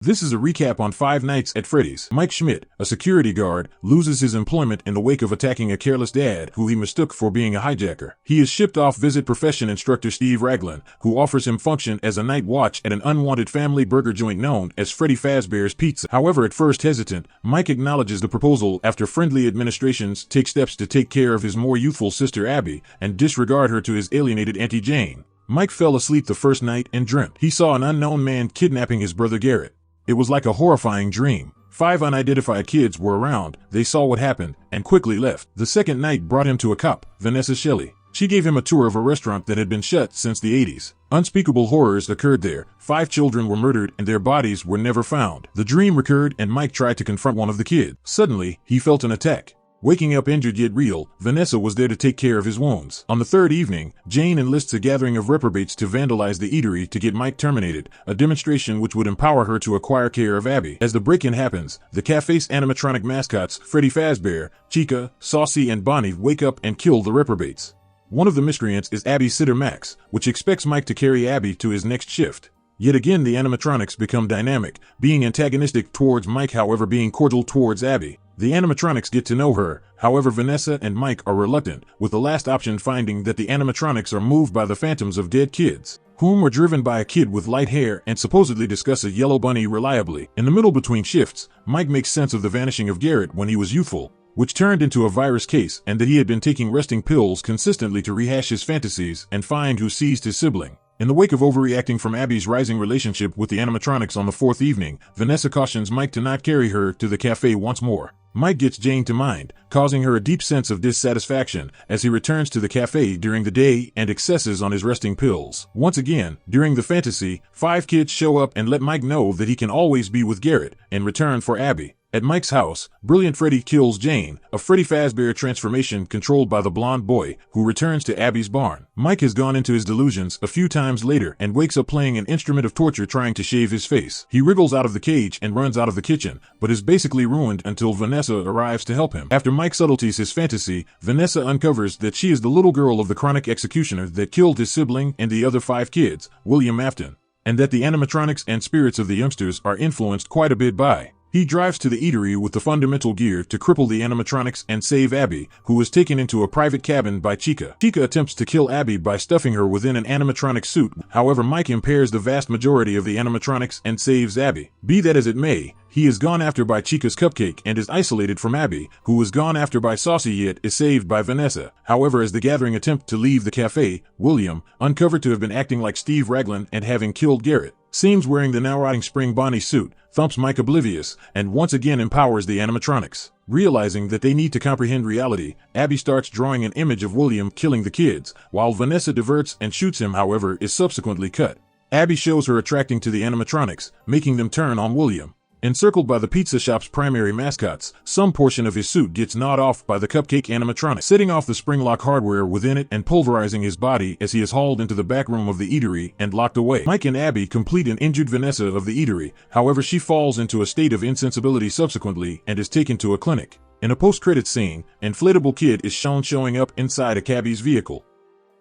This is a recap on Five Nights at Freddy's. Mike Schmidt, a security guard, loses his employment in the wake of attacking a careless dad who he mistook for being a hijacker. He is shipped off visit profession instructor Steve Raglan, who offers him function as a night watch at an unwanted family burger joint known as Freddy Fazbear's Pizza. However, at first hesitant, Mike acknowledges the proposal after friendly administrations take steps to take care of his more youthful sister Abby and disregard her to his alienated Auntie Jane. Mike fell asleep the first night and dreamt he saw an unknown man kidnapping his brother Garrett. It was like a horrifying dream. 5 unidentified kids were around, they saw what happened, and quickly left. The second night brought him to a cop, Vanessa Shelley. She gave him a tour of a restaurant that had been shut since the 80s. Unspeakable horrors occurred there. 5 children were murdered and their bodies were never found. The dream recurred and Mike tried to confront one of the kids. Suddenly, he felt an attack. Waking up injured yet real, Vanessa was there to take care of his wounds. On the third evening, Jane enlists a gathering of reprobates to vandalize the eatery to get Mike terminated, a demonstration which would empower her to acquire care of Abby. As the break-in happens, the cafe's animatronic mascots, Freddy Fazbear, Chica, Saucy, and Bonnie wake up and kill the reprobates. One of the miscreants is Abby's sitter Max, which expects Mike to carry Abby to his next shift. Yet again the animatronics become dynamic, being antagonistic towards Mike however being cordial towards Abby. The animatronics get to know her, however Vanessa and Mike are reluctant, with the last option finding that the animatronics are moved by the phantoms of dead kids, whom were driven by a kid with light hair and supposedly discuss a yellow bunny reliably. In the middle between shifts, Mike makes sense of the vanishing of Garrett when he was youthful, which turned into a virus case, and that he had been taking resting pills consistently to rehash his fantasies and find who seized his sibling. In the wake of overreacting from Abby's rising relationship with the animatronics on the 4th evening, Vanessa cautions Mike to not carry her to the cafe once more. Mike gets Jane to mind, causing her a deep sense of dissatisfaction as he returns to the cafe during the day and excesses on his resting pills. Once again, during the fantasy, 5 kids show up and let Mike know that he can always be with Garrett in return for Abby. At Mike's house, Brilliant Freddy kills Jane, a Freddy Fazbear transformation controlled by the blonde boy, who returns to Abby's barn. Mike has gone into his delusions a few times later and wakes up playing an instrument of torture trying to shave his face. He wriggles out of the cage and runs out of the kitchen, but is basically ruined until Vanessa arrives to help him. After Mike subtleties his fantasy, Vanessa uncovers that she is the little girl of the chronic executioner that killed his sibling and the other 5 kids, William Afton, and that the animatronics and spirits of the youngsters are influenced quite a bit by. He drives to the eatery with the fundamental gear to cripple the animatronics and save Abby, who is taken into a private cabin by Chica. Chica attempts to kill Abby by stuffing her within an animatronic suit, however Mike impairs the vast majority of the animatronics and saves Abby. Be that as it may, he is gone after by Chica's cupcake and is isolated from Abby, who is gone after by Saucy yet is saved by Vanessa. However, as the gathering attempt to leave the cafe, William, uncovered to have been acting like Steve Raglan and having killed Garrett, seems wearing the now rotting Spring Bonnie suit, thumps Mike oblivious, and once again empowers the animatronics. Realizing that they need to comprehend reality, Abby starts drawing an image of William killing the kids, while Vanessa diverts and shoots him however is subsequently cut. Abby shows her attracting to the animatronics, making them turn on William. Encircled by the pizza shop's primary mascots, some portion of his suit gets gnawed off by the cupcake animatronic, setting off the spring-lock hardware within it and pulverizing his body as he is hauled into the back room of the eatery and locked away. Mike and Abby complete an injured Vanessa of the eatery, however she falls into a state of insensibility subsequently and is taken to a clinic. In a post-credits scene, Inflatable Kid is shown showing up inside a cabbie's vehicle.